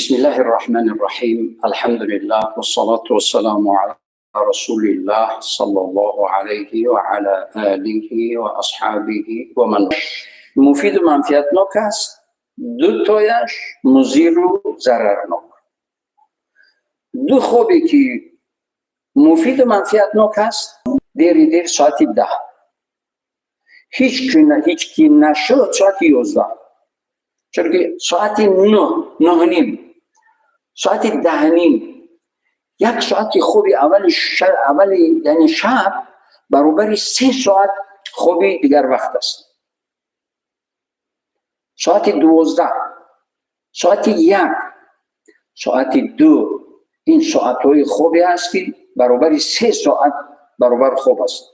بسم الله الرحمن الرحیم. الحمد لله والصلاة والسلام على رسول الله صلی الله علیه و علی آله و اصحابه و من. مفید و منفعتناک است، دو تایش مضر و ضررناک. دو خوبی که مفید و منفعتناک است، دیر ساعت 10، هیچ کی نشد ساعت 11، چرا که ساعت 9 نیم، ساعت 10 نیم، یک ساعت خوبی اول یعنی شب برابر 3 ساعت خوبی دیگر وقت است. ساعت 12، ساعت 1، ساعت 2، این ساعت‌های خوبی است که برابر 3 ساعت برابر خوب است.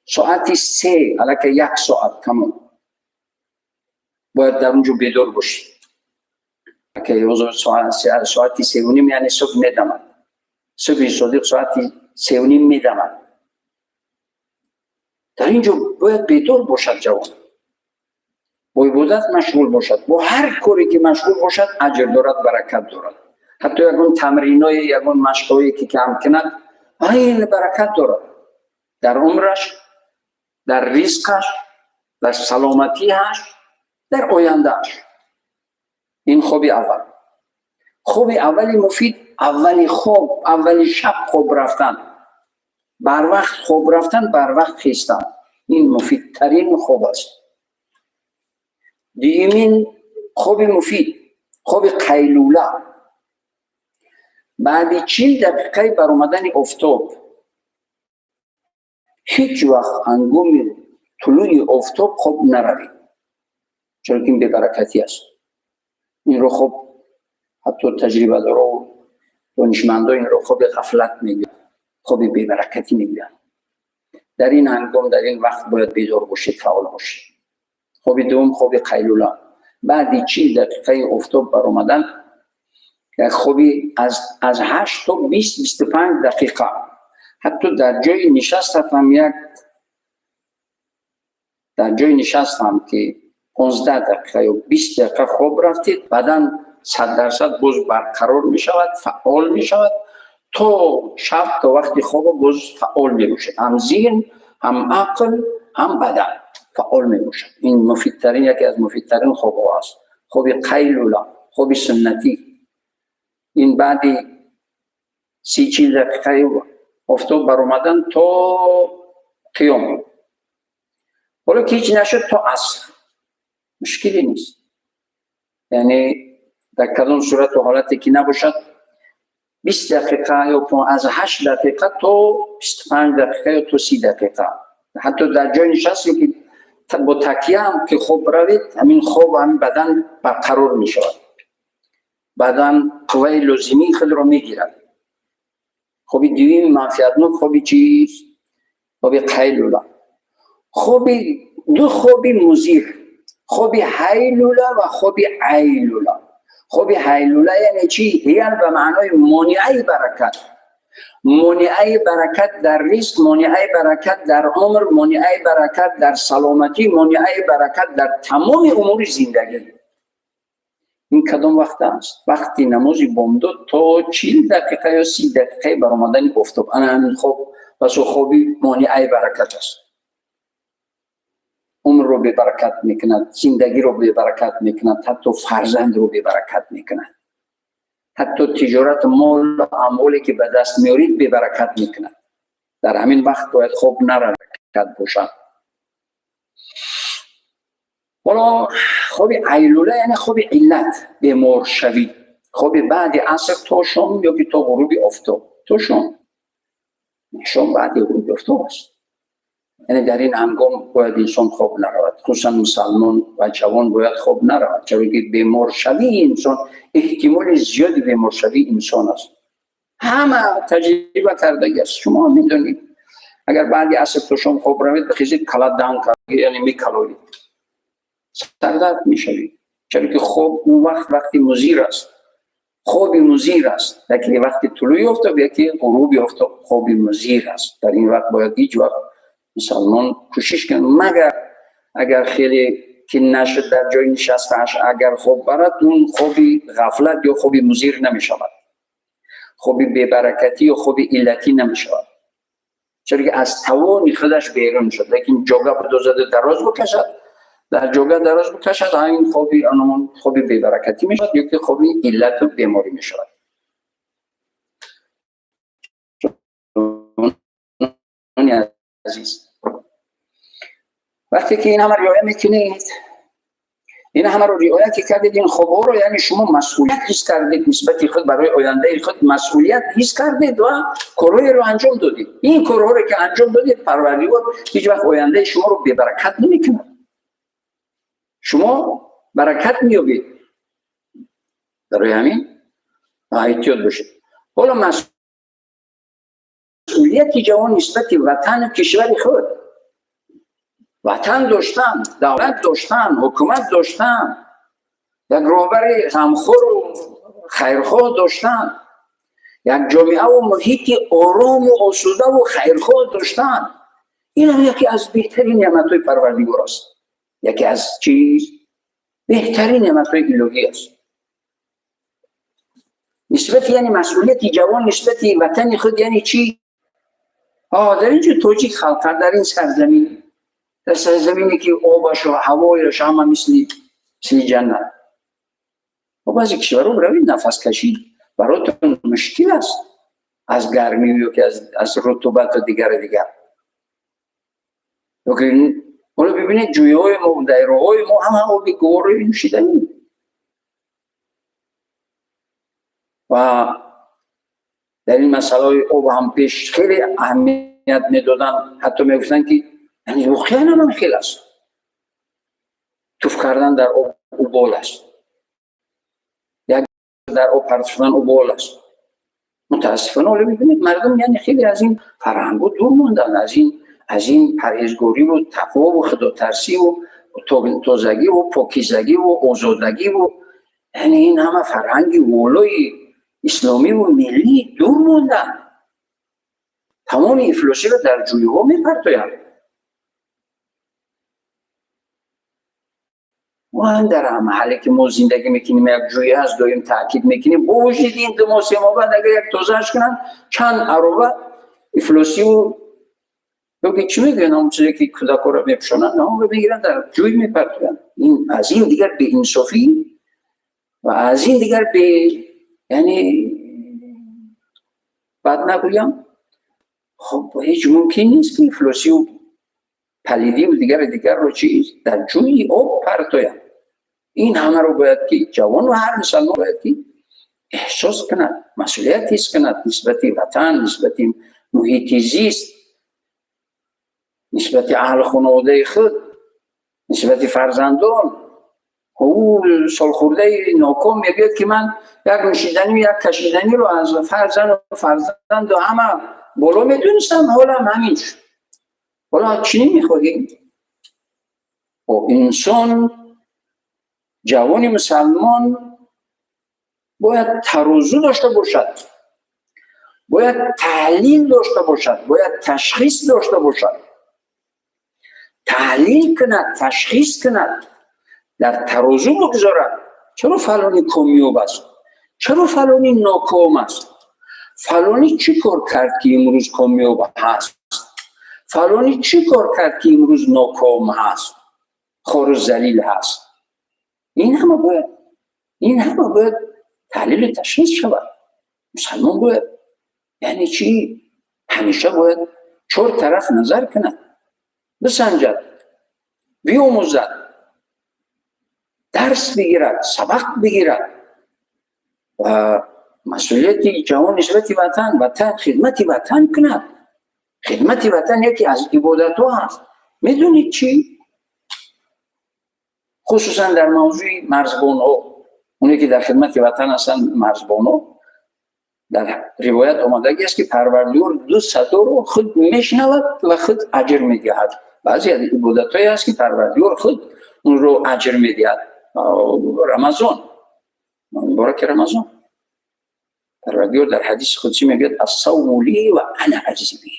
ساعت 3 البته 1 ساعت تمام باید در اونجا بیدار باشید. که ساعت 3 و نیم یعنی صبح میدمد، صبح صادق ساعت 3 و نیم میدمد. در اینجا باید بیدار باشد جوان، با عبادت مشغول باشد، با هر کاری که مشغول باشد اجر دارد، برکت دارد. حتی یکون تمرینای یکون مشقایی که کم کند این برکت دارد در عمرش، در رزقش، در سلامتیش، در آیندهش. این خوبی اول. خوبی اولی مفید، اولی خوب، اولی شب خوب رفتن، بر وقت خوب رفتن، بر وقت خیستن. این مفید ترین خوب است. دیمین خوبی مفید، خوبی قیلوله. بعد 40 دقیقه بر اومدن آفتاب، هیچ وقت هنگام طلوع آفتاب خوب نروید، چرا که این به برکتی است. این رو خوب حتی تجربه داره و دانشمندا این رو خوب غفلت میگن، خوب به برکتی میگن. در این هنگام، در این وقت باید بیدار باشید، فعال باشید. خوب دوم خوب قیلوله. بعد 40 دقیقه آفتاب بر اومدن، یک خوبی از 8 تا 20-25 دقیقه، حتی در جای نشستم که 15 دقیقه یا 20 دقیقه خوب رفتید، بعدا 100% باز برقرار می شود، فعال می شود تا شب، تا وقتی خواب باز فعال می باشد. هم ذهن، هم عقل، هم بدن فعال می باشد. این مفیدترین، یکی از مفیدترین خواب ها است. خوب قیلوله، خوب سنتی. این بعدی 30-40 دقیقه آفتاب بر اومدن تا قیام. حالا که هیچ نشد تا عصر، مشکلی نیست. یعنی در کدام صورت و حالتی که نباشد 20 دقیقه یا از 8 دقیقه تا 25 دقیقه یا تا 30 دقیقه. حتی در جای نشستی که با تکیه هم که خوب روید، همین خوب هم بدن برقرار می شود، بدن قوه لازمی خود را می گیرد. خوبی دویم منفعتناک خوبی چیست؟ خوبی قیلوله. خوبی دو خوبی مضر، خوبی حیلوله و خوبی عیلوله. خوبی حیلوله یعنی چی؟ هیل به معنای مانعه برکت. مانعه برکت در رزق، مانعه برکت در عمر، مانعه برکت در سلامتی، مانعه برکت در تمام امور زندگی. این کدام وقت است؟ وقتی نماز بامداد تا 40 دقیقه یا 30 دقیقه بر آمدن آفتاب. همین خوب بس خوبی مانعه برکت است. عمر رو به برکت میکند، زندگی رو به برکت میکند، حتی فرزند رو به برکت میکند، حتی تجارت مال و اموالی که به دست میارید به برکت میکند. در همین وقت باید خوب نرکت باشد. حالا خوب عیلوله یعنی خوب علت، بیمار شوی. خوب بعد عصر تا شام یا که تا غروب آفتاب، تا شام بعد غروب آفتاب است. یعنی در این هنگام باید انسان خوب نرود، خصوصا مسلمان و جوان باید خوب نرود، چرا که بیمار شوی انسان، احتمال زیادی بیمار شوی انسان است. همه تجربه کرده است. شما میدونید اگر بعد عصر تا شام خوب روید، بخیزید کلات دهان کنید، یعنی میکلوید، سردرد میشوید، چرا که خوب اون وقتی مضر است. خوبی مضر است، یکی وقتی طلوع آفتاب، یکی غروب آفتاب. خوبی مضر است. در این وقت باید هیچ وقت مسلمان کوشش کنه، مگر اگر خیلی که نشد در جای نشستش اگر خوب برد اون خوبی غفلت یا خوبی مضر نمی شود، خوبی بی‌برکتی یا خوبی علتی نمی شود، چرا که از توان خودش بیرون شد. لیکن جوگه بدوزد دراز بکشد، در جوگه دراز بکشد این خوبی آنمون خوبی بی‌برکتی می شود یا که خوبی علت و بیماری می شود. عزیز وقتی که این همه رعایت میکنید، این همه رو رعایت کردید، این خوبه رو یعنی شما مسئولیت حس کردید نسبت خود برای آینده خود، مسئولیت حس کردید و کارهای رو انجام دادید. این کارها رو که انجام دادید پروردگار هیچ وقت آینده شما رو بی برکت نمیکنه، شما برکت مییابید. برای همین احتیاط باشید. حالا مسئولیت جوان نسبت وطن و کشور خود، وطن داشتن، دولت داشتن، حکومت داشتن، یک رهبر غمخور و خیرخواه داشتن، یک جامعه و محیط آرام و آسوده و خیرخواه داشتن. این هم یکی از بهترین نعمت‌های پروردگار است، یکی از بهترین نعمت‌های الهی است. نسبت یعنی مسئولیت جوان نسبت وطن خود یعنی چی؟ در اینجا توجیه خلق در این سرزمین، در سرزمینی که آبش و هوایش همه مثل جنت. و بعضی کشورها بروید نفس کشید براتون مشکل است، از گرمی یا که از رطوبت و دیگر. لیکن حالا ببینید جویه های ما، دایره های ما همه آبی گواره نوشیدنی. و در این مسئله آب هم پیش خیلی اهمیت میدادن، حتی میگفتن که یعنی واقعا هم خیلی است، توف کردن در آب اوبال است، یک در آب پرتشدن اوبال است. متاسفانه حالا ببینید مردم یعنی خیلی از این فرهنگ دور موندن، از این پرهیزگاری و تقوا و خداترسی و تازگی و پاکیزگی و آزادگی و یعنی این همه فرهنگ والای اسلامی و ملی دور موندن. تمام افلاسی رو در جویه ها میپرتویند. و در محلی که ما زندگی میکنیم یک جویه هست، دایم تاکید میکنیم با وجود این 2 ماه 3 ماه بعد اگر یک تازهش کنن چند عربه افلاسی و بگه چی میگن همون چیزی که کودک رو میپشانن نه رو میگیرن در جوی میپرتویند. این از این دیگر به انصافی و از این دیگر به یعنی بعد نگویم خب هیچ ممکن نیست که افلاسی و پلیدی و دیگر رو در جوی آب پرتویند. این همه رو باید که جوان و هر مسلمان باید که احساس کند، مسئولیت حس کند نسبت وطن، نسبت محیط زیست، نسبت اهل خانواده خود، نسبت فرزندان. او سالخورده ناکام میگوید که من یک نوشیدنی و یک کشیدنی رو از فرزند و همه بالا میدونستم، حالا همین شد. حالا چی میخواهیم؟ انسان جوان مسلمان باید ترازو داشته باشد، باید تحلیل داشته باشد، باید تشخیص داشته باشد، تحلیل کند، تشخیص کند، در ترازو بگذارد. چرا فلانی کامیاب است؟ چرا فلانی ناکام است؟ فلانی چی کار کرد که امروز کامیاب هست؟ فلانی چی کار کرد که امروز ناکام هست، خار و ذلیل هست؟ این همه باید تحلیل و تشخیص شود. مسلمان باید یعنی چی؟ همیشه باید 4 طرف نظر کند، بسنجد، بیاموزد، درس بگیرد، سبق بگیرد. و مسئولیت جوان نسبت وطن خدمت وطن کند. خدمت وطن یکی از عبادت ها هست. میدونید چی؟ خصوصا در موضوع مرزبان ها، اونی که در خدمت وطن هستن مرزبان ها، در روایت آمدگی است که پروردگار 2 صدا رو خود میشنود و خود اجر میدهد. بعضی از عبادت هایی هست که پروردگار خود اون رو اجر میدهد. رمضان، مبارک رمضان، پروردگار در حدیث قدسی میگوید الصوم لی و انا اجزی به.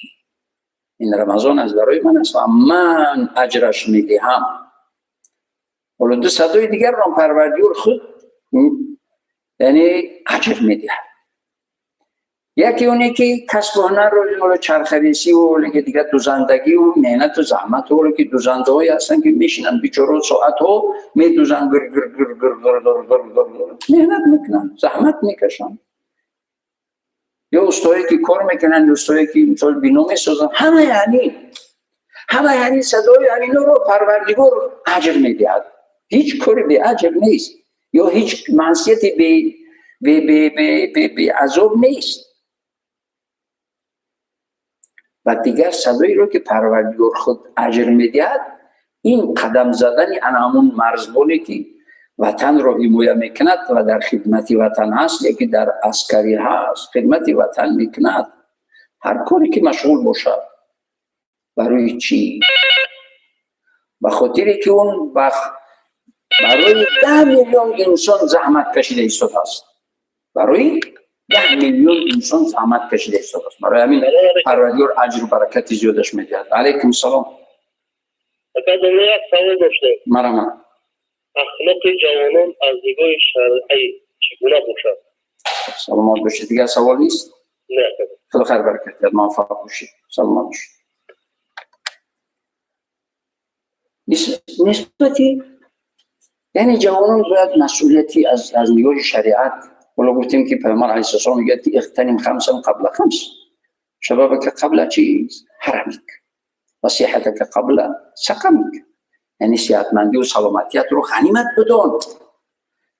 این رمضان از برای من است و من اجرش میدهم. حالا دو صدای دیگر را پروردگار خود یعنی اجر میدهد. یکی اونی که کسب و هنر رو چرخریسی و دیگه دوزندگی و مهنت و زحمت رو که دوزنده هایی هستن که میشینن بیچاره ساعت ها میدوزن گر گر گر گر گر گر گر گر مهنت میکنن زحمت میکشن. یا استایی که کار میکنن یا استایی که مثال بینو میسازن همه یعنی صدای یعنی رو پروردگار اجر میدهد. هیچ کاری به اجر نیست یا هیچ معصیتی به عذاب نیست. و دیگر صدایی رو که پروردگار خود اجر میدهد این قدم زدن همون مرزبانی که وطن رو حمایت میکند و در خدمت وطن هست، یکی در عسکری هست خدمت وطن میکند، هر کاری که مشغول باشد. برای چی؟ به خاطری که اون برای 10 میلیون انسان زحمت کشیده ایستاده است. برای 10 میلیون انسان زحمت کشیده ایستاده است. برای همین پروردگار اجر و برکت زیادش میدهد. علیکم سلام. اکادمی یک سوال داشته. مرحبا. اخلاق جوانان از نگاه شرعی چگونه باشد؟ سلامت باشید. دیگر سوال نیست؟ نه. خدا خیر برکت بیاد. موفق باشید. سلامت باشید. نسبتی یعنی جوانان باید مسئولیتی از نگاه شریعت، ولی گفتیم که پیامبر علیه السلام میگه که اغتنم خمسا قبل خمس، شبابک قبل چیز حرمک و صحتک قبل سقمک. یعنی صحتمندی و سلامتیت رو غنیمت بدون،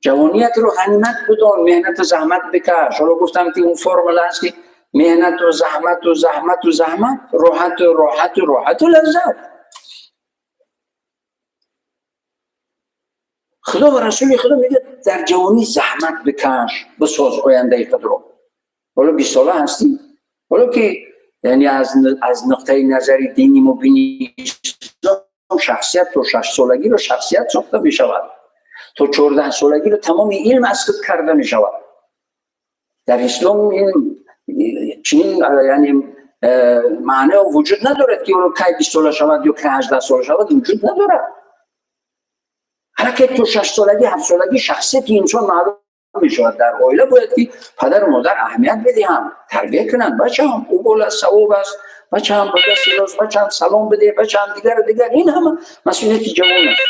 جوانیت رو غنیمت بدون، مهنت و زحمت بکش. حالا گفتم که اون فرمول هست که مهنت و زحمت و زحمت و زحمت، راحت و راحت و راحت و لذت. خدا و رسول خدا میگه در جوانی زحمت بکش، بساز آینده خود رو. حالا 20 ساله هستی، حالا که یعنی از نقطه نظر دینی مبینی شخصیت تو 6 سالگی رو شخصیت ساخته می شود، تو 14 سالگی رو تمام علم اسکت کرده می شود. در اسلام این چنین یعنی معنی وجود ندارد که اون که 20 ساله شود یا که 18 ساله شود، وجود ندارد. حرکت تو 6 سالگی 7 سالگی شخصیت انسان معلوم می شود. در عائله باید که پدر و مادر اهمیت بدهند، تربیت کنند. بچه‌ام او بالا ثواب است، بچه‌ام بده سلاس، بچه‌ام سلام بده، بچه‌ام دیگر. این همه مسئولیت جوان است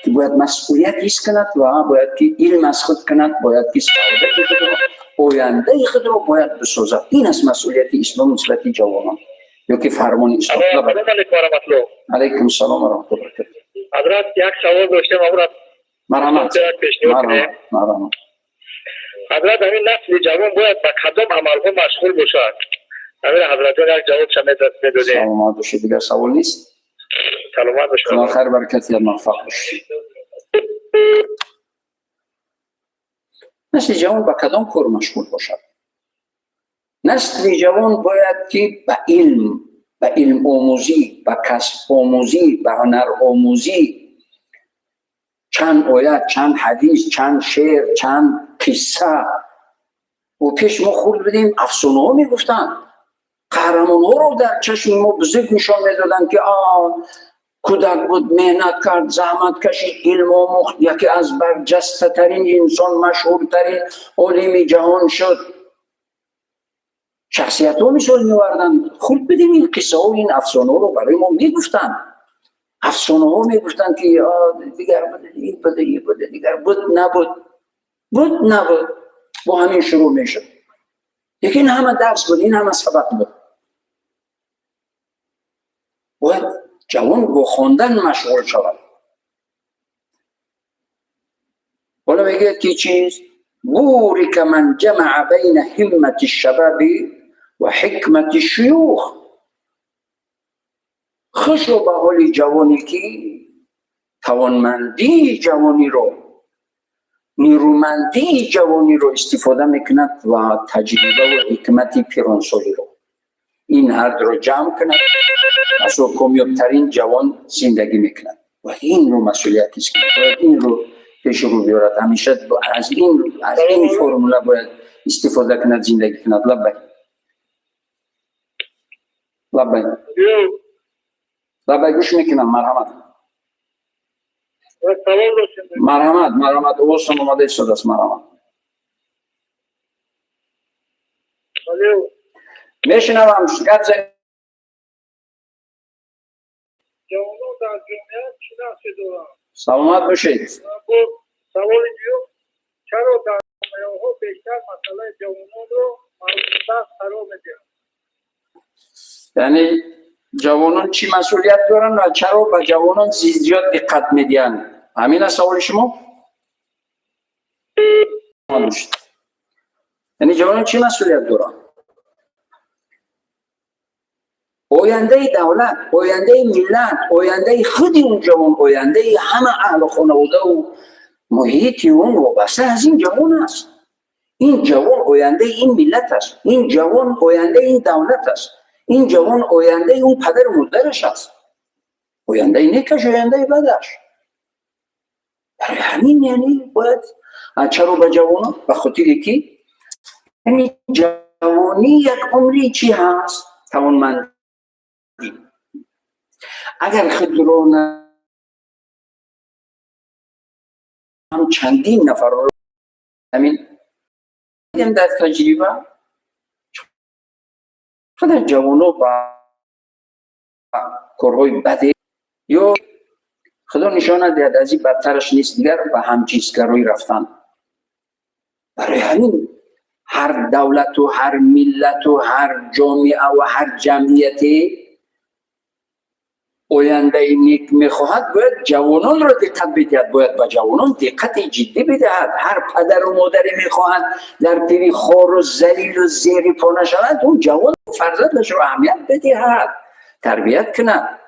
که باید مسئولیت حس کند و باید که علم از خود کند، باید که سعادت خود رو، آینده خود رو باید بسازد. این است مسئولیت اسلام نسبت جوانان، یا که فرمان اسلام. علیکم السلام و رحمت الله و برکاته. حضرت یک سوال داشتم امروز. مرحمت. حضرت همین نسل جوان باید با کدام عملها مشغول باشد؟ همین حضرتان یک جواب شما میداده. سلامت باشید. دیگر سوال نیست؟ سلامت باشید. خدا خیر برکت یا موفق باشید. نسل جوان با کدام کار مشغول باشد؟ نسل جوان باید که به علم آموزی، به کسب آموزی، به هنر آموزی، چند آیت، چند حدیث، چند شعر، چند قصه. و پیش ما خورد بدیم افسانه ها می گفتن، قهرمان ها رو در چشم ما بزرگ نشان می دادن که کودک بود، مهنت کرد، زحمت کشید، علم آموخت، یکی از برجسته ترین انسان، مشهورترین عالم جهان شد. شخصیت ها مثال می وردن. خورد بدیم این قصه ها و این افسانه ها رو برای ما می گفتن. افسانه ها می گفتن که دیگر بوده، این بوده، این بوده، دیگر بود نبود. با همین شروع می شد. یکی این همه درس بود، این همه سبق بود. باید جوان با خواندن مشغول شود. حالا میگه که چیز بورک من جمع بین همت الشباب و حکمت الشیوخ. خوش و به حال جوانی که توانمندی جوانی رو، نیرومندی جوانی رو استفاده میکند و تجربه و حکمت پیرانسالی رو، این هر دو رو جمع کند و کامیابترین جوان زندگی میکند. و این رو مسئولیت است که باید این رو پیش رو بیارد. همیشه از این فرموله باید استفاده کند، زندگی کند. لبای گوش میکنم. مرحمت. سوال داشتیم. مرحمت اوستون اومده شده است. مرحمت الو، میشنوم. گپ زنید. جوانان در جامعه چی نقشی دارند؟ سلامت باشید. سوال دیو، چرا در جامعه ها بیشتر مسئله جوانان رو مردم قرار میدهند؟ یعنی جوانان چی مسئولیت دارن و چرا به جوانان زیاد دقت میدین؟ همین است سوال شما؟ یعنی جوانان چی مسئولیت دارن؟ آینده دولت، آینده ملت، آینده خود اون جوان، آینده همه اهل خانواده و محیط اون وابسته از این جوان است. این جوان آینده این ملت است. این جوان آینده این دولت است. این جوان آینده اون پدر مادرش است. آینده نیکش، آینده بدش. برای همین یعنی باید چرا به جوان؟ به خاطر که یعنی جوانی یک عمری چی هست؟ توانمندی. اگر خود رو هم چندین نفر رو همین دیدم در تجربه خود جوانو با کارهای بده یا خدا نشانه دهد از این بدترش نیست دیگر به همجنسگرایی رفتن. برای همین هر دولت و هر ملت و هر جامعه و هر جمعیتی آینده نیک میخواهد باید جوانان را دقت بدهد، باید به جوانان دقت جدی بدهد. هر پدر و مادری میخواهند در پی خار و ذلیل و زیر پا نشوند، اون جوان فرزندش را اهمیت بدهد، تربیت کند.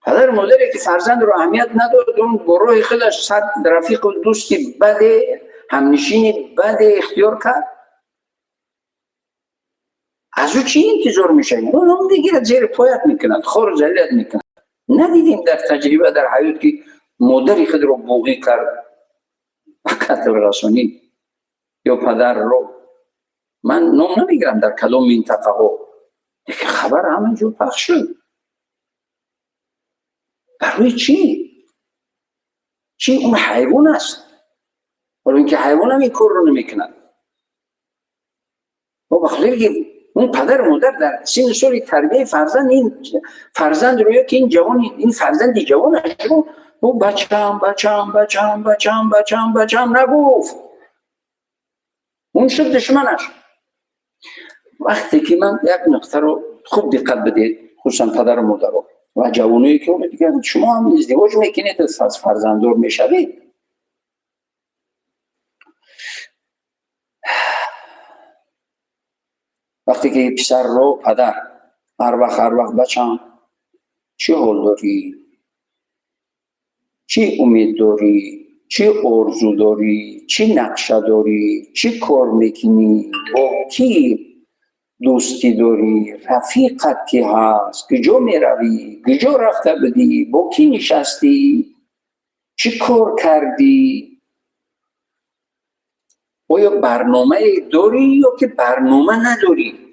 پدر و مادری که فرزند را اهمیت نداد، اون گروه خودش صد رفیق و دوستی بده، همنشینی بده اختیار کرد، از او چی انتظار میشه؟ اون دیگه زیر پایت میکند، خار و ذلیلت میکند. ندیدیم در تجربه در حیات که مادری خود رو بوغی کرد و قتل رسانی یا پدر رو، من نام نمیگیرم در کدام منطقه ها، دیگه خبر همه جو پخش شد. برای چی؟ اون حیوان است، ولی اینکه حیوان هم این کار رو نمیکند. و بخاطر که اون پدر و مادر در سن سال تربیت فرزند، این فرزند روی که این جوان، این فرزند جوانش رو او بچم نگفت، اون شد دشمنش. وقتی که من یک نقطه رو خوب دقت بدید، خصوصا پدر و مادر و جوانایی که اون دیگه شما هم ازدواج میکنید از فرزنددار میشوید، وقتی که پسر رو پدر هر وقت بچم چی حال داری، چی امید داری، چی آرزو داری، چی نقشه داری، چی کار میکنی، با کی دوستی داری، رفیقت کی هست، کجا میروی، کجا رفته بدی، با کی نشستی، چی کار کردی، آیا برنامه داری یا که برنامه نداری؟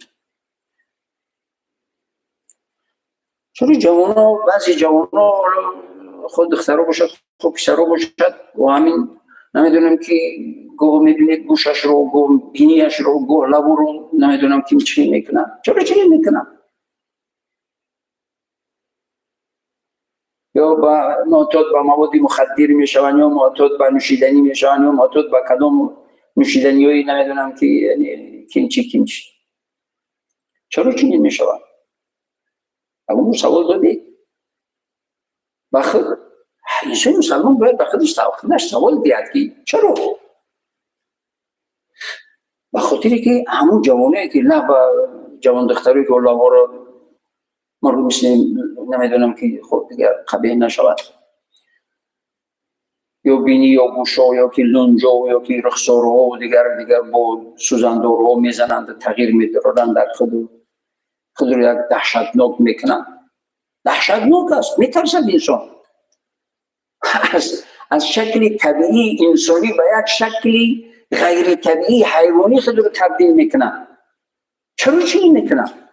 چون جوانا، بعضی جوانا خود دخترها باشد خود پسرها باشد و همین نمیدونم که گوه میبینید گوشش رو، گوه بینیش رو، گوه لبو رو، نمیدونم که چی میکنن. چرا چی میکنن؟ یا با معتاد به مواد مخدر میشوند، یا معتاد به نوشیدنی میشوند، یا معتاد به کدام نوشیدنی هایی نمیدونم که یعنی کینچی. چرا چی میشوند؟ اما سوال دادی بخود انسان مسلمان باید به خودش سوال دید که چرا؟ به خاطری که همون جوانه که نه با جوان دختری که الله را مرد مثل نمیدونم که خود دیگر قبیه نشود، یا بینی یا گوشا یا که لنجا یا که رخسارها و دیگر با سوزندارها میزنند، تغییر میدارند در خود رو یک دهشتناک میکنند. دهشتناک است، میترسد انسان از شکل طبیعی انسانی به یک شکلی غیر طبیعی حیوانی خود رو تبدیل میکنن. چرا چی میکنن؟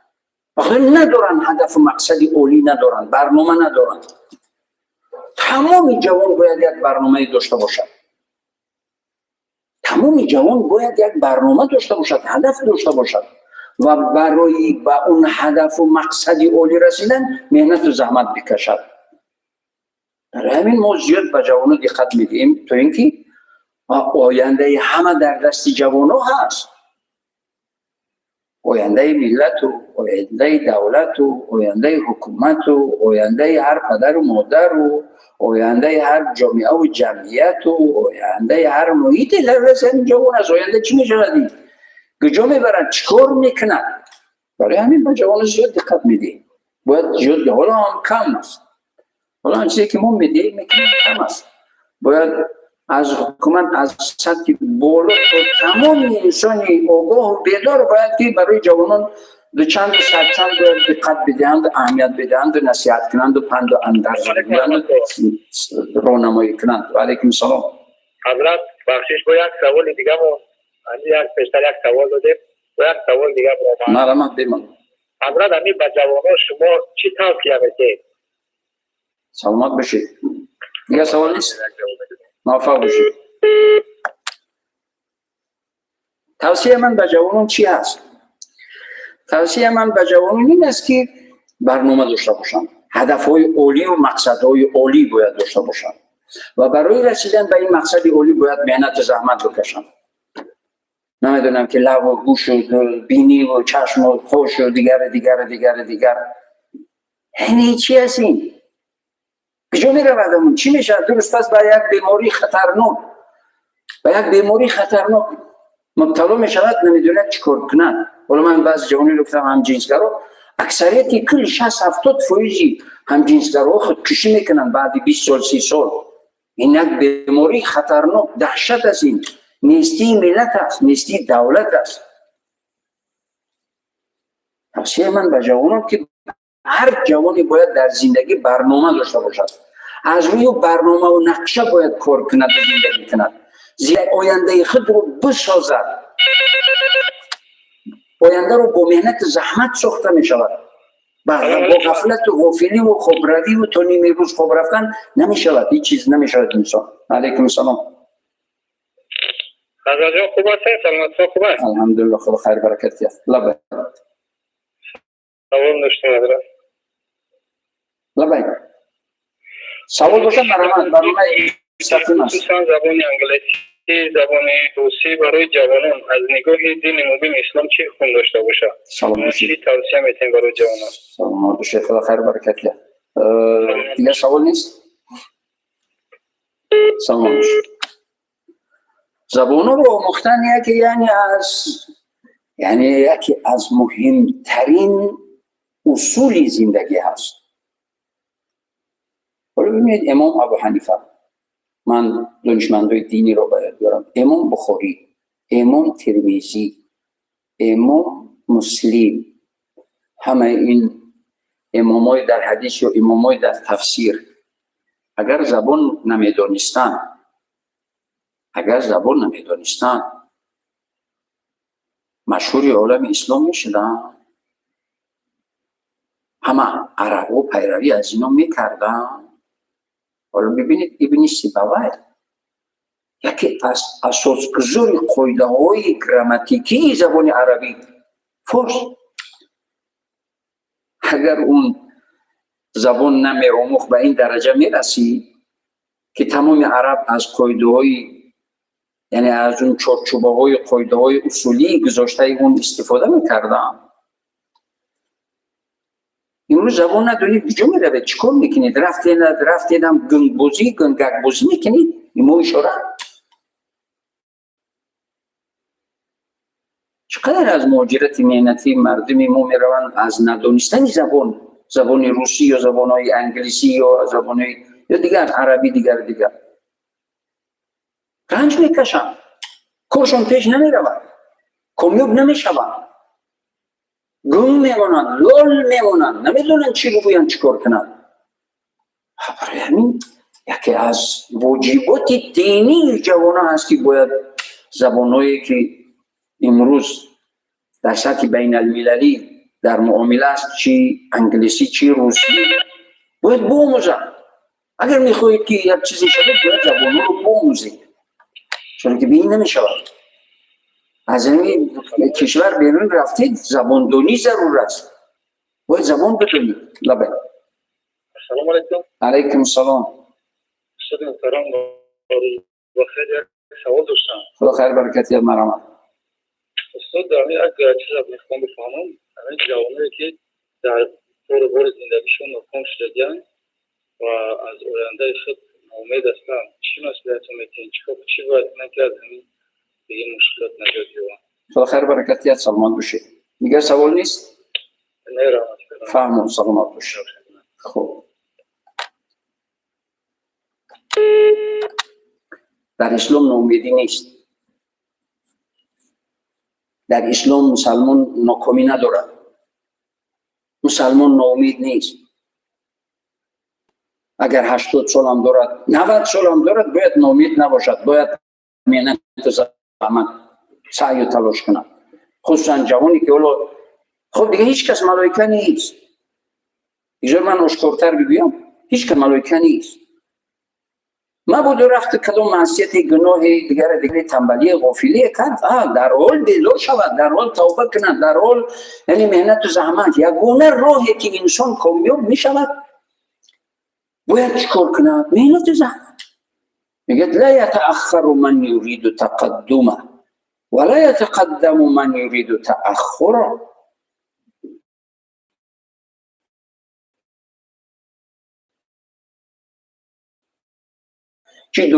وقتی ندارن هدف و مقصدی اولی، ندارن برنامه، ندارن. تمام جوان باید یک برنامه داشته باشد. تمام جوان باید یک برنامه داشته باشد، هدف داشته باشد و برای به اون هدف و مقصد عالی رسیدن مهنت و زحمت بکشد. برای همین ما زیاد به جوانان دقت میدیم تا اینکه آینده همه در دست جوانان هست. آینده ملت و آینده دولت و آینده حکومت و آینده هر پدر و مادر و آینده هر جامعه و جمعیت و آینده هر محیط در دست این جوان از آینده چی میشود؟ کجا میبرد؟ چیکار میکند؟ برای همین با جوان زیاد دقت میدیم. باید زیاد، حالا هم کم است، حالا هم چیزی که ما میدیم میکنیم کم است. باید از حکومت از سطح بالا تا تمام انسانی آگاه و بیدار باید که برای جوانان دو چند سرچند دقت بدهند، اهمیت بدهند، نصیحت کنند و پند و اندرز بدهند، راهنمایی کنند. و علیکم السلام. حضرت بخشش با یک سوال دیگه ما یک پیشتر یک سوال دادیم و یک سوال دیگه با ما مرحمت بمان. حضرت همین به جوانان شما چی توصیه میکنید؟ سلامت باشید. دیگه سوال نیست؟ موفق باشید. توصیه من به جوانان چی هست؟ توصیه من به جوانان این است که برنامه داشته باشند، هدفهای عالی و مقصدهای عالی باید داشته باشند و برای رسیدن به این مقصد عالی باید مهنت و زحمت بکشند. نمیدونم که لب و گوش و بینی و چشم و خوش و دیگر. یعنی چی هست این؟ کجا می رود؟ چی میشه؟ درست است به یک بیماری خطرناک، به یک بیماری خطرناک مبتلا می شود، نمیدونه چی کار کنند. ولی من بعض جوانی گفتم هم جنسگرا اکثریت کل 60-70% هم جنسگرا خودکشی میکنن بعد 20 سال 30 سال. این یک بیماری خطرناک، دهشت است. این نیستی ملت است، نیستی دولت است. توصیه من به جوانان که هر جوانی باید در زندگی برنامه داشته باشد، از روی برنامه و نقشه باید کار کند و زندگی کند، زیرا آینده خود رو بسازد. آینده رو با مهنت زحمت ساخته می شود. با غفلت و غافلی و خوبروی و تا نیم روز خوب رفتن نمی شود، هیچ چیز نمی شود انسان. علیکم السلام. حضرت جان خوب هستین؟ سلامت خوب است؟ الحمدلله، خدا خیر برکت کرد. لبیک. سوال داشتم حضرت. لبیک. سوال داشتم برنامه مستقیم است. خصوصا زبان انگلیسی، زبان روسی برای جوانان از نگاه دین مبین اسلام چه خوند داشته باشه؟ سلام چی توصیه میتین برای جوانان؟ سلام باشید، خدا خیر برکت کرد. دیگه سوال نیست؟ سلام باشید. زبانو رو آموختن یکی از مهمترین اصول زندگی هست. ولی ببینید امام ابو حنیفه، من دانشمندای دینی رو باید بیارم، امام بخاری، امام ترمذی، امام مسلم، همه این امامای در حدیث و امامای در تفسیر اگر زبان نمیدانستن مشهور عالم اسلام میشدن. همه عرب و پیروی از اینا میکردن. حالا ببینید ابن سیبوی یکی از اساسگذار قاعده های گراماتیکی زبان عربی فارس. اگر اون زبان نمی‌آموخت به این درجه میرسید که تمام عرب از قاعده های، یعنی از اون چارچوبه های قاعده های اصولی گذاشته اون استفاده میکردن. امروز زبان ندونید کجا میرود، چیکار میکنید؟ رفتیدم گنگک بازی میکنید. ایمو اشاره چقدر از مهاجرت مهنتی مردم ما میروند از ندانستن زبان روسی یا زبانهای انگلیسی یا زبانهای یا دیگر عربی دیگر رنج میکشن، کارشون پیش نمیرود، کامیاب نمیشوند، گم میمونن، لال میمونن، نمیدونن چی بگوین، چی کار کنن. برای همین یکی از واجبات دینی جوانان هست که باید زبانهایی که امروز در سطح بین المللی در معامله است، چی انگلیسی چی روسی، باید بآموزند. اگر میخواهید که یک چیزی شده باید زبان رو بآموزید، چون که به این نمیشود. از این کشور بیرون رفتید زبان دونی ضرور است، باید زبان بدونید. لبه السلام علیکم. علیکم السلام. استاد محترم بخیر، یک سوال داشتم. خدا خیر برکتی از مرحمت. استاد در یک چیز میخوام بفهمم، همین جوانایی که در بار زندگیشون ناکام شدن و از آینده خود امید هستن، چی مسئولیت میتونن چی باید کنن که از همین به این مشکلات نجات یابند؟ خدا خیر برکتی از سلامت باشید. دیگر سوال نیست؟ نه رحمت کنم. فهمون سلامت باشید. خب در اسلام ناامیدی نیست. در اسلام مسلمان ناکامی ندارد. مسلمان ناامید نیست. اگر 80 سال هم دارد 90 سال هم دارد باید ناامید نباشد، باید محنت و زحمت سعی و تلاش کند. خصوصا جوانی که حالا خب دیگه هیچ کس ملائکه نیست. اینجا من آشکارتر بگویم هیچ کس ملائکه نیست. مبادا رفت کدام معصیت گناه دیگر تنبلی غافلی کرد، در حال بیدار شود، در حال توبه کند، در حال یعنی محنت و زحمت. یگانه راهی که انسان کامیاب می شود باید چیکار کند؟ محنت و زحمت. میگه لا یتأخر من یرید تقدمه ولا یتقدم من یرید تأخره. چه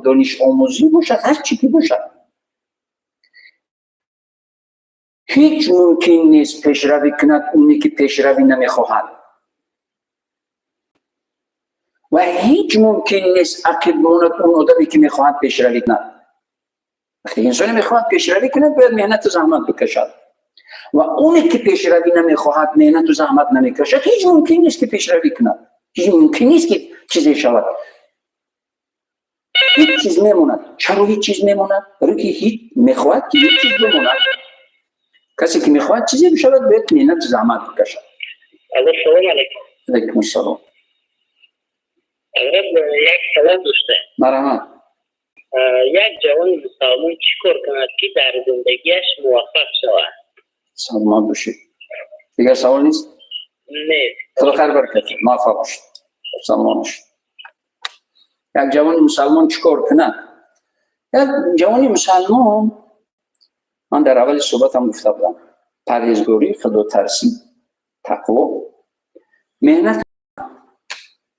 دانش آموزی باشد، هر چی که باشد، هیچ ممکن نیست پیشروی کند اونی که پیشروی نمیخواهد و هیچ ممکن نیست عقب ماند اون آدمی که میخواهد پیشروی کند. وقتی انسانی میخواهد پیشروی کند باید محنت و زحمت بکشد و اونی که پیشروی نمیخواهد محنت و زحمت نمیکشد هیچ ممکن نیست که پیشروی کند. هیچ ممکن نیست که چیزی شود. هیچ چیز میموند. چرا هیچ چیز میموند؟ برای که هیچ میخواهد که هیچ چیز بموند. کسی که میخواهد چیزی بشود باید محنت و زحمت بکشد. السلام علیکم. علیکم السلام. یک سوال داشته. مرحبا. یک جوان مسلمان چیکار کند که در زندگیش موفق شود؟ سلامت باشید. دیگر سوال نیست؟ نه. خدا خیر برکتی. موفق باشید. سلامت باشید. یک جوان مسلمان چیکار کند؟ یک جوان مسلمان، من در اول صحبتم گفته بودم، پرهیزگاری، خدا ترسی، تقوا، محنت.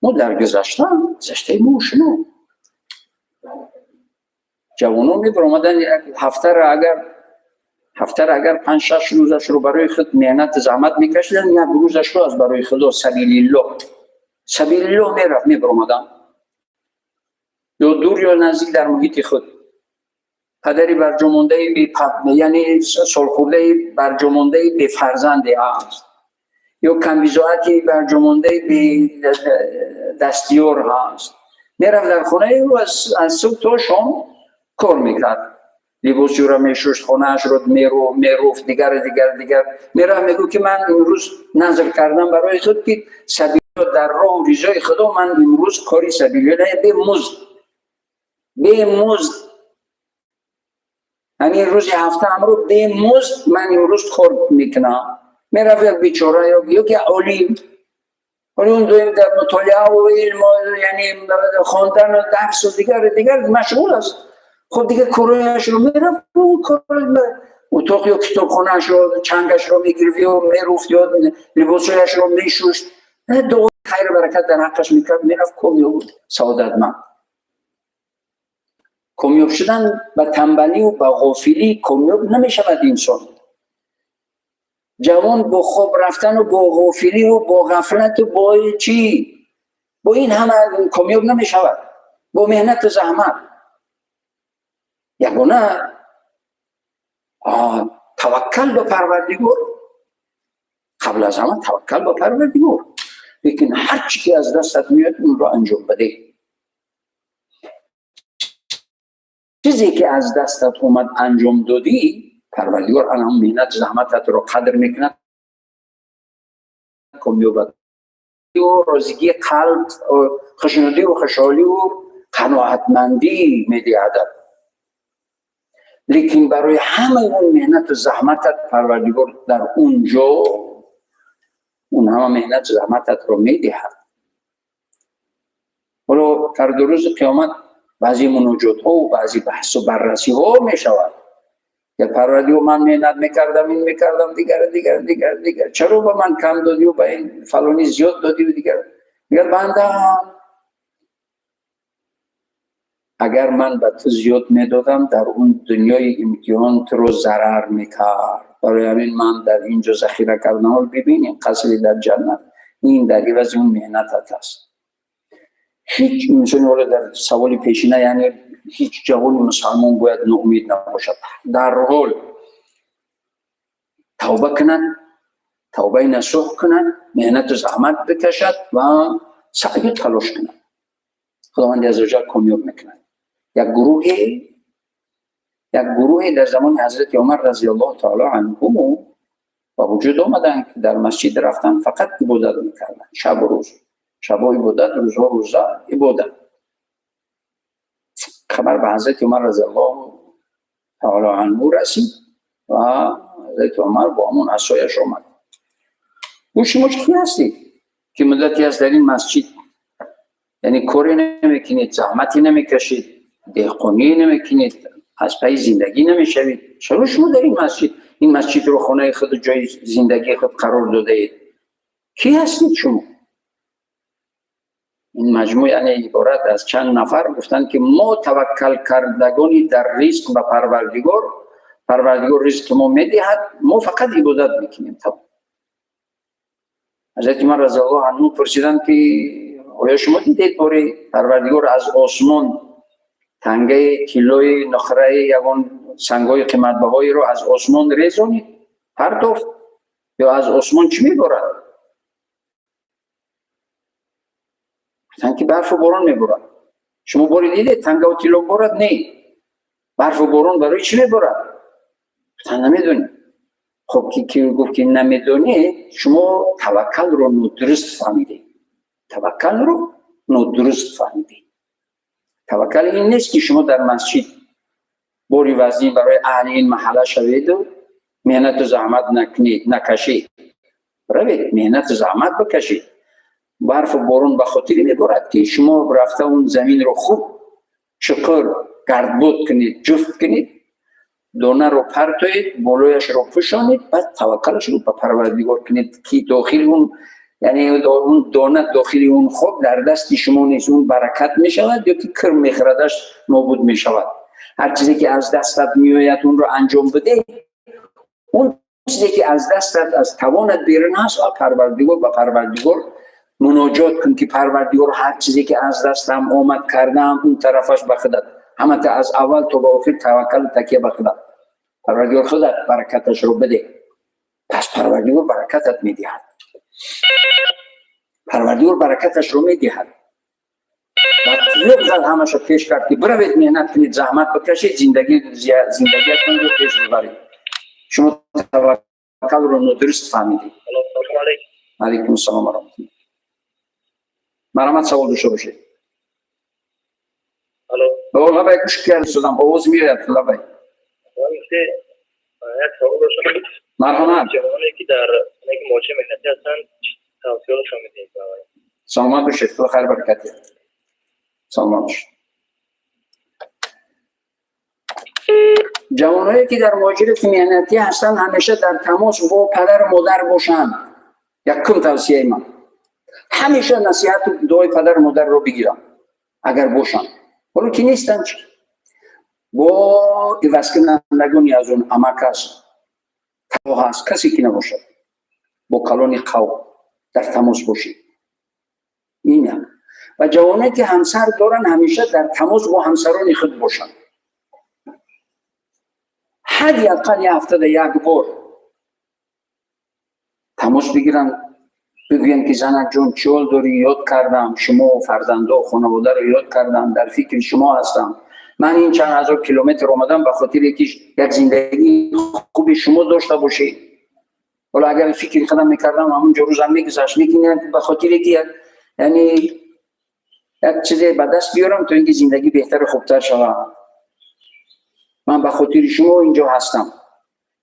ما در گذشته ما شما جوانان می برآمدن هفته را اگر 5-6 روزش رو برای خود محنت زحمت میکشیدن، یک روزش رو از برای خدا سبیل الله میرفت می برآمدن، یا دور یا نزدیک در محیط خود. پدری برجامانده یعنی سالخورده برجامانده به فرزندی هست، یا کمبیزاعتی برجامانده به دستیار هست. میرفت در خانه رو از صبح تا شام کار میکرد، لباسی رو میشوشت، خانهش رو میروفت، دیگر میرفت میگو که من امروز نظر کردم برای خود که سبیل در راه و رضای خدا من امروز کاری سبیل به مزد همین روز هفته هم رو به مزد من امروز کار میکنم. میرفت یک بیچاره یا که عالم، ولی اون دویم در مطالعه و علم یعنی خواندن و درس و دیگر مشغول است. خب دیگه کارایش رو میرفت اتاق یا کتابخانهش رو چنگش رو میگرفت یا میروفت یا لباسش رو میشوشت، دعا خیر برکت در حقش میکرد، میرفت کامیاب سعادتمند. کامیاب شدن با تنبلی و با غافلی کامیاب نمیشود انسان. جوان با خواب رفتن و با غافلی و با غفلت و با چی؟ با این همه کامیاب نمیشود. با محنت و زحمت. یگانه توکل به پروردگار، قبل از همه توکل به پروردگار، لیکن هر چی که از دستت میاد اون رو انجام بده. چیزی که از دستت اومد انجام دادی، پروردگار الان محنت زحمتت رو قدر میکنه، کامیاب و روزگی قلب و خشنودی و خشحالی و قناعتمندی میدهد. لیکن برای همه اون مهنت و زحمتت پروردگار در اونجا اون همه مهنت و زحمتت رو میدهد. ولو فردا روز قیامت بعضی مناجات ها و بعضی بحث و بررسی ها می شود که پروردگار من مهنت میکردم این میکردم دیگر چرا به من کم دادی و به این فلانی زیاد دادی و دیگر بندم اگر من به تو زیاد میدادم در اون دنیای امتحان تو رو ضرر میکرد. برای همین من در اینجا ذخیره کردم و ببینیم قصری در جنت این در عوض اون مهنتت است. هیچ انسانی در سوال پیشینه یعنی هیچ جوان مسلمان باید ناامید نباشد. در حال توبه کنند، توبه نصوح کنند، مهنت و زحمت بکشد و سعی تلاش کنند. خداوند عزوجل کامیاب میکند. یک گروهی در زمان حضرت عمر رضی الله تعالی عنه و وجود آمدند که در مسجد رفتن فقط عبادت میکردند. شب و روز، شب عبادت، روزا عبادت. خبر به حضرت عمر رضی الله تعالی عنه رسید و حضرت عمر با همون عصایش آمد. شما چی هستید که مدتی از در این مسجد یعنی کاری نمیکنید، زحمتی نمیکشید، دهقانی نمیکنید، از پای زندگی نمیشوید؟ چرا شما در این مسجد رو خانه خود جای زندگی خود قرار داده اید؟ کی هستید شما؟ این مجموعه یعنی عبارت از چند نفر گفتند که ما توکل کردگانی در رزق و پروردگار رزق ما میدهد، ما فقط عبادت میکنیم. حضرت عمر رضی الله عنه پرسیدند که آیا شما دیدید باری پروردگار از آسمان تنگه کیلوی نخره یگان سنگای قیمت بهایی رو از آسمان ریزانید پرتافت یا از آسمان چی میبارد؟ گفتن که برف و باران میبارد. شما باری دیدید تنگه و کیلو بارد؟ نه. برف و باران برای چی میبارد؟ گفتن نمیدونید. خب که گفت که نمیدونید شما توکل رو ندرست فهمیدید. توکل این نیست که شما در مسجد باری وزنی برای اهل این محله شوید و مهنت و زحمت نکشید. روید مهنت و زحمت بکشید. برف و بارون به خاطر میبارد که شما رفته اون زمین رو خوب چقر گردباد کنید، جفت کنید، دانه رو پرتوید، بالایش رو پوشانید، بعد توکلش رو به پروردگار کنید که داخل اون یعنی اون دانه داخل اون خوب در دست شما نیست، اون برکت می شود یا که کر میخردش نابود می شود. هر چیزی که از دستت میآید اون رو انجام بده. اون چیزی که از دستت از توانت بیرون هست به پروردگار مناجات کن که پروردگار هر چیزی که از دستم آمد کردم اون طرفش بخدد. همه تا از اول تا به آخر توکل تکیه بخدد. پروردگار خودت برکتش رو بده. پس پروردگار برکتت میدهد. پروردگار برکتش رو میدهد. یک ذل همش پیش کرد که بروید مهنت کنید، زحمت بکشید، زندگیتون رو پیش ببرید. شما توکل رو ندرست فهمیدید. علیکم السلام و رحمت الله. مرحمت سوال داشته باشید. الو لبای گوش کرد شدم آواز میاد لبای. مرحمت. جوانی که در موچه مهنتی هستن توصیه‌شون میدید. سلامت باشید. خدا خیر برکت. سلامت باشید. جوانایی که در مهاجرت مهنتی هستن همیشه در تماس با پدر و مادر باشند. یکم توصیه من. همیشه نصیحت و دعای پدر و مادر رو بگیرن اگر باشن. ولی که نیستن چی؟ با عوض کنندگانی از اون امک هست، تباه هست، کسی که نباشد با کلان قوم در تماس باشید. اینه. و جوانایی که همسر دارن همیشه در تماس با همسران خود باشن. حداقل یک هفته یک بار تماس بگیرن، بگوین که زنک جون چی حال داری؟ یاد کردم شما و فرزندا و خانواده رو یاد کردم، در فکر شما هستم. من این چند هزار کیلومتر آمدم به خاطر یک زندگی خوب شما داشته باشید. ولی اگر فکر خودم میکردم همون روزم میگذشت، لیکن به خاطر اینکه یعنی یک چیزی به دست بیارم تا اینکه زندگی بهتر خوبتر شود. من به خاطر شما اینجا هستم،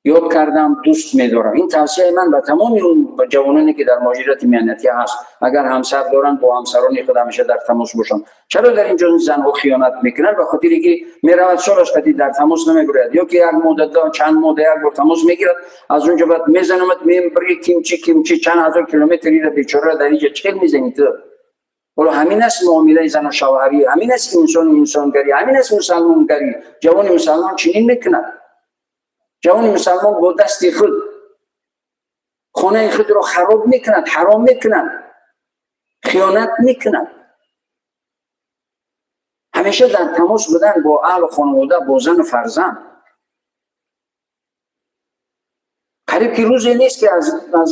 یاد کردم، دوست می‌دارم. این توصیه من به تمام اون جوانانی که در مهاجرت میانتی هست، اگر همسر دارن با همسران خود همیشه در تماس باشن. چرا در اینجا زنها خیانت میکنن؟ به خاطر اینکه میرود سالش قدی در تماس نمیگیرد، یا که یک مدت چند ماه یک بار تماس میگیرد، از اونجا بعد میزنمت میبری کیمچی چند هزار کیلومتری را بیچاره در اینجا چه میزنی تو؟ ولی همین است معامله زن و شوهری، همین است انسانگری، همین است مسلمانگری. جوان مسلمان چنین میکند. جوان مسلمان با دست خود خانه خود را خراب میکنند، حرام میکنند، خیانت میکنند. همیشه در تماس بودن با اهل و خانواده، با زن و فرزند. قریب که روزی نیست که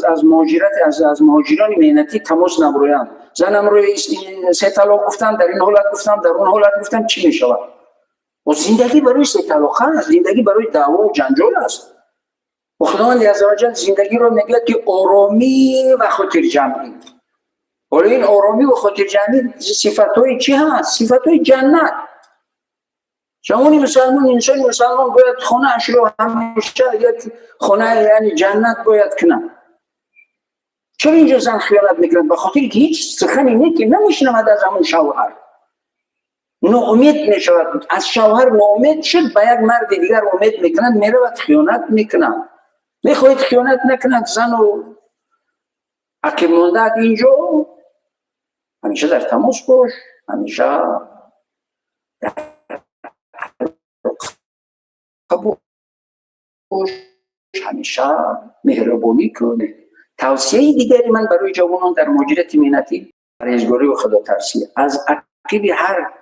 از مهاجرت از مهاجران مهنتی تماس نبرویم. زنم روی 3 طلاق گفتم، در این حالت گفتم، در اون حالت گفتم، چی میشود؟ و زندگی برای 3 طلاق است، زندگی برای دعوا و جنجال است. و خداوند عزوجل زندگی رو میگوید که آرامی و خاطر جمعی. ولی این آرامی و خاطر جمعی صفتهای چی هست؟ صفتهای جنت. جوانی مسلمان، انسانی مسلمان باید خانه اش رو همیشه یک خانه یعنی جنت باید کنه. چرا اینجا زن خیانت میکنند؟ به خاطر که هیچ سخنی نیست که نمیشنود از همون شوهر. ناامید میشود، از شوهر ناامید شد، به یک مرد دیگر امید میکنند، میرود خیانت میکنند. میخواهید خیانت نکند زن و عقب مانده اینجا، همیشه در تماس باش، همیشه باش، همیشه مهربانی کنه. توصیه دیگری من برای جوانان در مهاجرت مهنتی، پرهیزگاری و خدا ترسی از عقب هر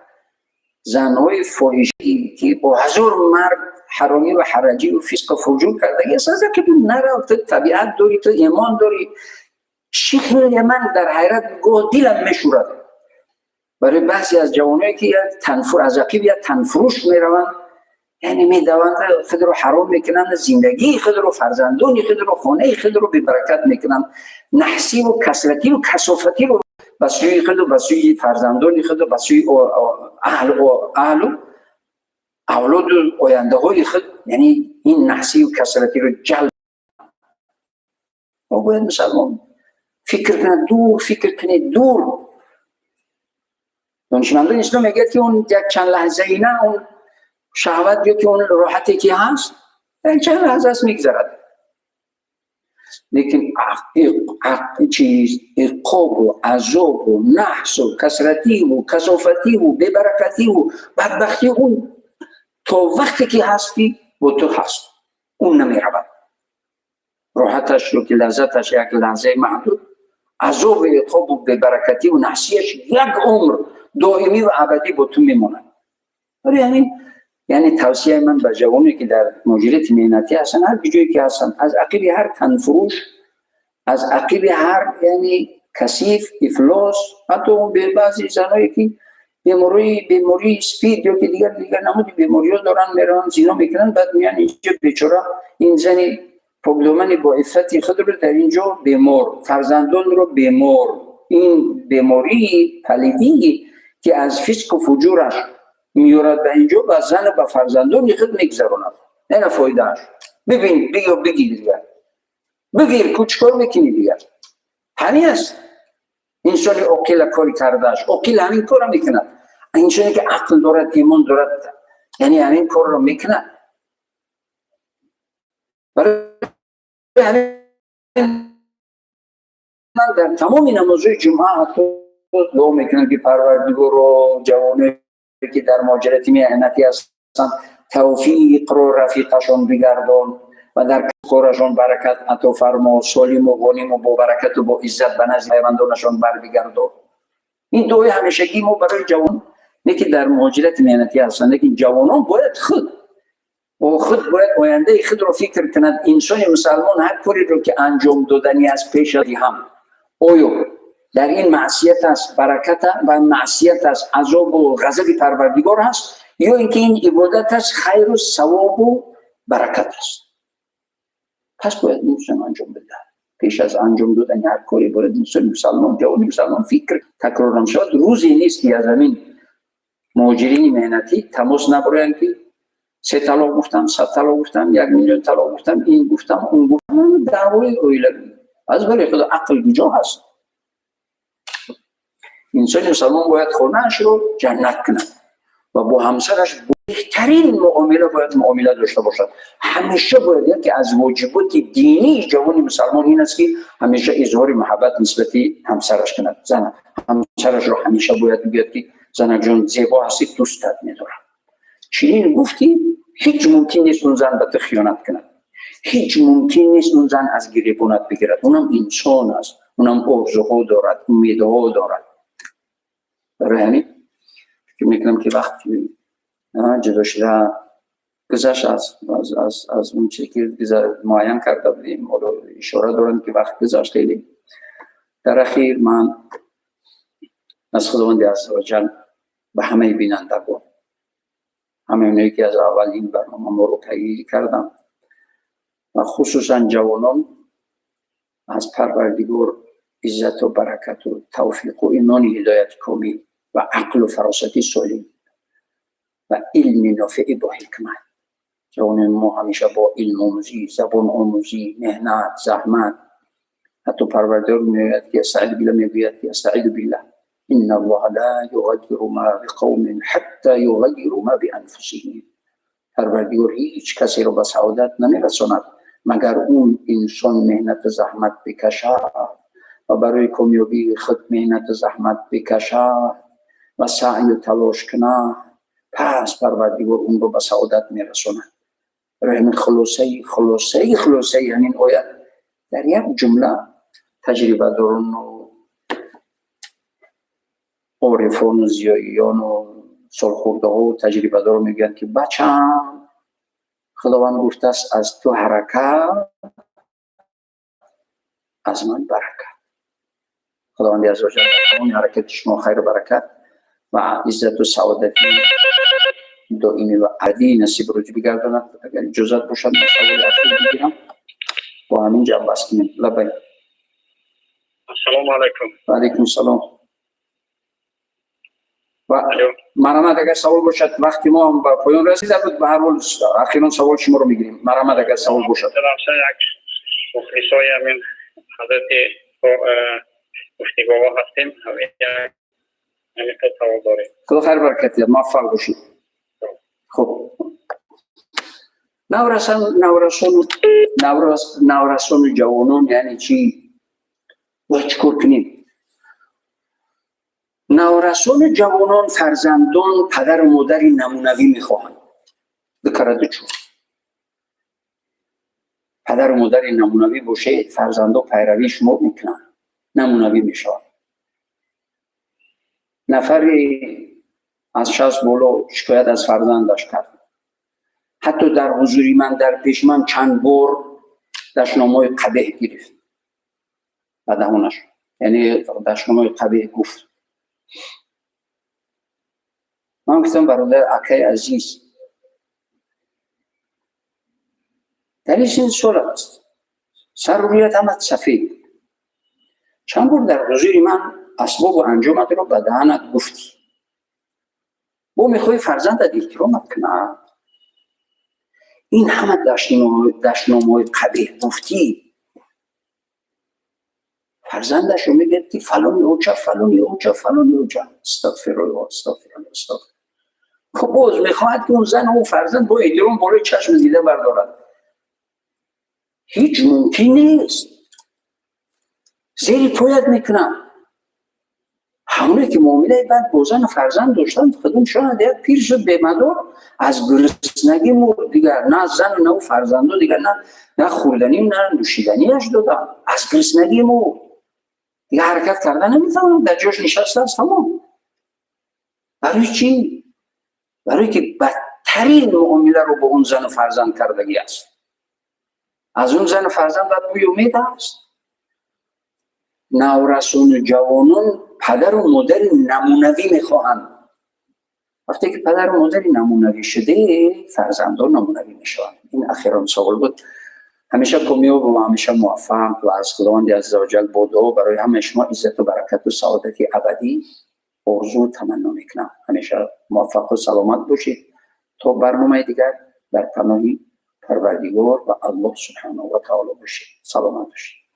زنهای فاحشی که با هزار مرد حرامی و حرجی و فسق و فجور کرده، یه سازه که نرو، تو طبیعت داری، تو ایمان داری. شیخ من در حیرت گوه دلم میشورد برای بعضی از جوانایی که از عقب یک تنفروش میروند، یعنی میدوند خود رو حرام میکنن، زندگی خود رو، فرزندان خود رو، خانه خود رو به برکت میکنن، نحسی و کسرتی و کثافتی رو به سوی خود و به سوی فرزندان خود و به سوی اهل و اولاد و آینده های خود، یعنی این نحسی و کسرتی رو جلب. ما باید مسلمان فکر کنه دور. دانشمندان اسلام میگه که اون یک چند لحظه اینا، اون شهوت یا که اون راحتی که هست یک چند لحظه است میگذرد، لیکن عقاب و عذاب و نحس و کسرتی و کثافتی و ببرکتی و بدبختی اون تا وقتی که هستی با تو هست، اون نمیرود. راحتش رو که لذتش یک لحظه محدود، عذاب و عقاب و ببرکتی و نحسیش یک عمر دائمی و ابدی با تو میمونه. برای همین یعنی توصیه من به جوانی که در مهاجرت مهنتی هستن، هر جایی که هستن، از عقب هر تنفروش، از عقب هر یعنی کثیف، افلاس، حتی اون به بعضی زنایی که بیماری سپید یا که دیگر نمودی بیماری ها دارن، میرن زینا میکنن، بعد میان اینجا بیچاره این زنی پاکدامن با عفت خود رو در اینجا بیمار، فرزندان رو بیمار. این بیماری پلیدی که از فسق و فجورش میارد به اینجا، و زن و به فرزندان خود میگذراند. نه فایدهش. ببین بگیر دیگر، بگیر کوچکار میکنی دیگر. همین است انسانی عاقل کاری کردهش، عاقل همین کار را میکند. انسانی که عقل دارد، ایمان دارد، یعنی همین کار را میکند. برای همین من در تمام نمازهای جمعه حتی دعا میکنم که پروردگار جوانی که در مهاجرت مهنتی هستند توفیق رو رفیقشان بگردان و در کارشان برکت عطا فرما، سالم و غنیم و با برکت و با عزت به نزد پیوندانشان بر بگردان. این دعای همیشگی ما برای جوان که در مهاجرت مهنتی هستند، که جوانان باید خود باید آینده خود رو فکر کند. انسان مسلمان هر کاری رو که انجام دادنی از پیش هم، آیا در این معصیت است برکت و معصیت است عذاب و غضب پروردگار هست، یا اینکه این عبادت است خیر و ثواب و برکت است. پس باید انسان انجام بده. پیش از انجام دادن هر کاری باید انسان مسلمان جوان مسلمان فکر تکرار نشود. روزی نیست که از همین مهاجرین مهنتی تماس نبرند که 3 طلاق گفتم، 100 طلاق گفتم، 1 میلیون طلاق گفتم، این گفتم اون گفتم. دعوای اویلوی از برای خدا عقل کجا هست؟ انسان مسلمان باید خونه‌اش رو جنت کنه و با همسرش بهترین معامله باید معامله داشته باشد. همیشه باید یکی از واجبات دینی جوان مسلمان این است که همیشه اظهار محبت نسبت همسرش کند. زن همسرش رو همیشه باید بگوید که زنک جان زیبا هستی، دوستت می‌دارم. چنین گفتی هیچ ممکن نیست اون زن به تو خیانت کند، هیچ ممکن نیست اون زن از گریبانت بگیرد. اونم انسان است، اونم آرزوها دارد، امیدها دارد. برای همین که میکنم که وقتی جدا شده گذشت از اون چیزی که معین کرده بودیم، اشاره دارم که وقت گذشت خیلی. در اخیر من از خداوند عزوجل به همه بینندگان، همه اونایی که از اول این برنامه ما رو تهیه کردم و خصوصا جوانان، از پروردگار عزت و برکت و توفیق و ایمان هدایت کامل و عقل و فراستی سالم و علم نافع با حکمت. جوان ما همیشه با علم آموزی، زبان آموزی، مهنت، زحمت. حتی پروردگار میگوید که استعیذ بالله، میگوید که استعیذ بالله ان الله لا یغیر ما بقوم حتی یغیروا ما بانفسهم. پروردگار هیچ کسی رو به سعادت نمیرساند مگر اون انسان مهنت زحمت بکشد و برای کامیابی خود مهنت زحمت بکشد و سعی و تلاش کنه، پس پروردگار اون رو به سعادت میرساند. برای همین خلاصه همین آیت در یک جمله تجربه داران و عارفان و زیاییان و سالخورده ها و تجربه داران میگن که بچم خداوند گفته است از تو حرکت از من برکت. خداوند عزوجل تمام حرکت شما خیر و برکت و عزت و سعادتی دائمی و عدی نصیب رو بگرداند. اگر اجازت باشد من سوال اخیر بگیرم با همین جا بس کنیم. لبیک. السلام علیکم. و علیکم السلام. و مرحمت اگر سوال باشد، وقتی ما هم به پایان رسیده بود، به هر حال اخیراً سوال شما رو میگیریم. مرحمت اگر سوال باشد. یک مخلصای همین حضرت مفتی بابا هستیم. همین سوال داریم. خدا خیر برکت دهد، موفق باشید. خب نورسان و جوانان یعنی چی؟ باید چکار کنیم؟ نورسان جوانان فرزندان پدر و مادری نمونوی میخواهند. بکرده چون پدر و مادری نمونوی باشه، فرزندان پیروی شما میکنن، نمونوی میشوند. نفری از 60 بالا شکایت از فرزندش کرد. حتی در حضوری من، در پیش من چند بار دشنامه‌های قبیح گرفت و دهانش، یعنی دشنامه‌های قبیح گفت. من گفتم برادر اکای عزیز، دلیلش این صورت سر رویت همت سفید. چند بار در حضوری من اسباب و انجامت رو به دهانت گفتی. با میخوای فرزندت احترامت کنه، این همه دشنامه‌های قبیح گفتی، فرزندش رو میگه که فلانی اوچه استغفرالله. خب باز میخواهد که اون زن و اون فرزند با احترام بالای چشم دیده بردارد. هیچ ممکن نیست. زیر پایت میکنم. همونی که معامله بعد با زن و فرزند داشتن، خودم شاید یک پیر شد به مدار، از گرسنگی مرد دیگر. نه زن و نه فرزندو دیگر، نه خوردنی نه نوشیدنیش دادن، از گرسنگی مرد دیگه. حرکت کردن نمیتونم، در جاش نشسته است. تمام. برای چی؟ برای که بدترین معامله رو با اون زن و فرزند کردگی است. از اون زن و فرزند باید بوی امید است. نورسان و جوانان پدر و مادر نمونوی میخواهند. وقتی که پدر و مادر نمونوی شده، فرزندان نمونوی میشوند. این اخیراً سوال بود. همیشه کامیاب و همیشه موفق و از خداوند عزوجل با دعا برای همه شما عزت و برکت و سعادت ابدی آرزو و تمنا میکنم. همیشه موفق و سلامت باشید. تا برنامه دیگر در پناه پروردگار و الله سبحانه و تعالی باشید. سلامت باشید.